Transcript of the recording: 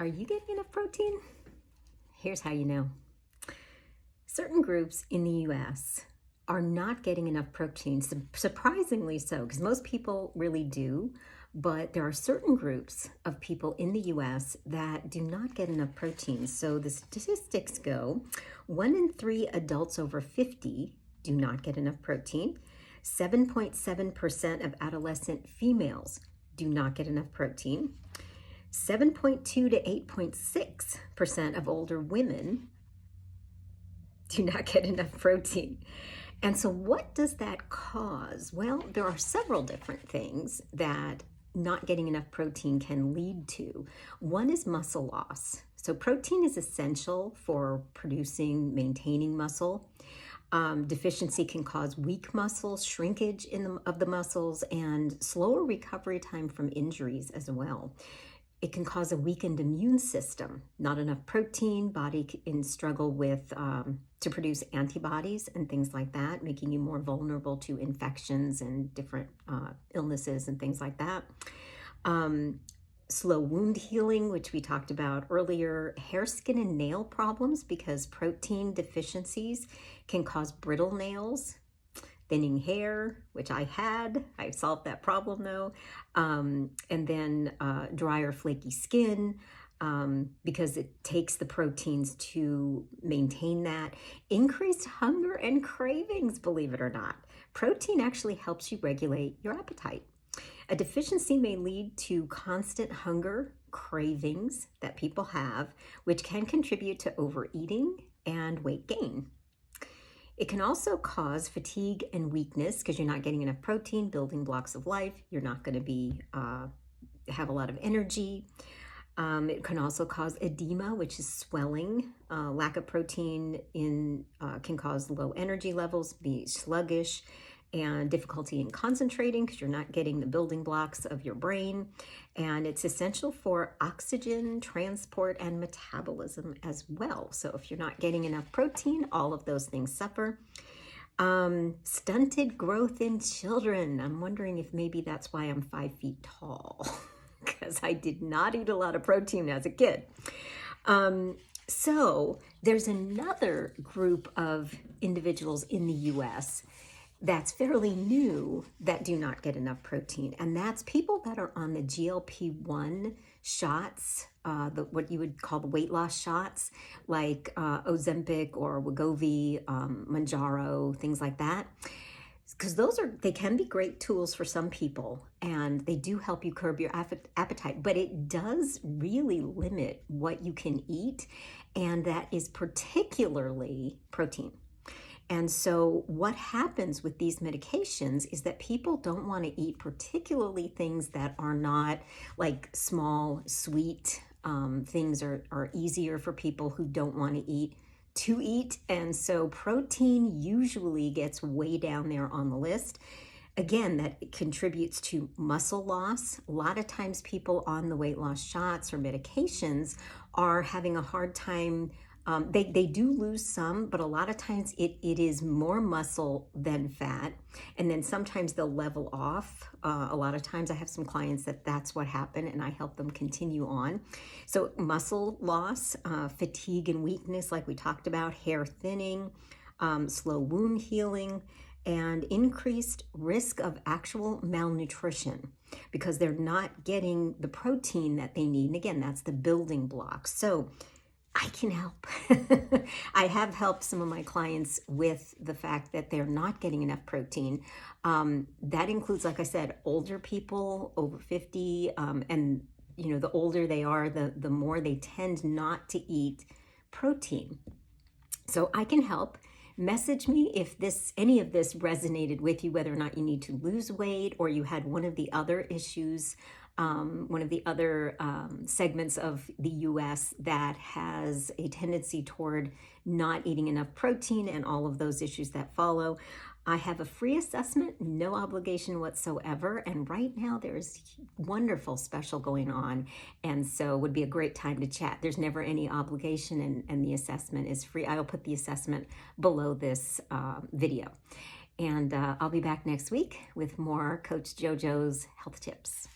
Are you getting enough protein? Here's how you know. Certain groups in the US are not getting enough protein, surprisingly so, because most people really do. But there are certain groups of people in the US that do not get enough protein. So the statistics go 1 in 3 adults over 50 do not get enough protein. 7.7% of adolescent females do not get enough protein. 7.2 to 8.6% of older women do not get enough protein. And so what does that cause? Well, there are several different things that not getting enough protein can lead to. One is muscle loss. So protein is essential for maintaining muscle. Deficiency can cause weak muscles, shrinkage of the muscles, and slower recovery time from injuries as well. It can cause a weakened immune system. Not enough protein, body can struggle with to produce antibodies and things like that, making you more vulnerable to infections and different illnesses and things like that. Slow wound healing, which we talked about earlier. Hair, skin, and nail problems, because protein deficiencies can cause brittle nails. Thinning hair, which I solved that problem though. And then dry or flaky skin, because it takes the proteins to maintain that. Increased hunger and cravings, believe it or not. Protein actually helps you regulate your appetite. A deficiency may lead to constant hunger, cravings that people have, which can contribute to overeating and weight gain. It can also cause fatigue and weakness because you're not getting enough protein, building blocks of life. You're not going to have a lot of energy. It can also cause edema, which is swelling. Lack of protein can cause low energy levels, be sluggish, and difficulty in concentrating because you're not getting the building blocks of your brain. And it's essential for oxygen transport and metabolism as well. So if you're not getting enough protein, all of those things suffer. Stunted growth in children. I'm wondering if maybe that's why I'm 5 feet tall, because I did not eat a lot of protein as a kid. So there's another group of individuals in the US that's fairly new that do not get enough protein. And that's people that are on the GLP-1 shots, what you would call the weight loss shots, like Ozempic or Wegovy, Mounjaro, things like that. Because they can be great tools for some people, and they do help you curb your appetite, but it does really limit what you can eat, and that is particularly protein. And so what happens with these medications is that people don't want to eat particularly things that are not like small, sweet things are easier for people who don't want to eat. And so protein usually gets way down there on the list. Again, that contributes to muscle loss. A lot of times people on the weight loss shots or medications are having a hard time. They do lose some, but a lot of times it is more muscle than fat. And then sometimes they'll level off. A lot of times I have some clients that's what happened, and I help them continue on. So muscle loss, fatigue and weakness, like we talked about, hair thinning, slow wound healing, and increased risk of actual malnutrition because they're not getting the protein that they need. And again, that's the building blocks. So I can help. I have helped some of my clients with the fact that they're not getting enough protein. That includes, like I said, older people over 50. And the older they are, the more they tend not to eat protein. So I can help. Message me if any of this resonated with you, whether or not you need to lose weight or you had one of the other issues, one of the other segments of the US that has a tendency toward not eating enough protein and all of those issues that follow. I have a free assessment, no obligation whatsoever. And right now there's wonderful special going on. And so it would be a great time to chat. There's never any obligation, and the assessment is free. I'll put the assessment below this video. And I'll be back next week with more Coach JoJo's health tips.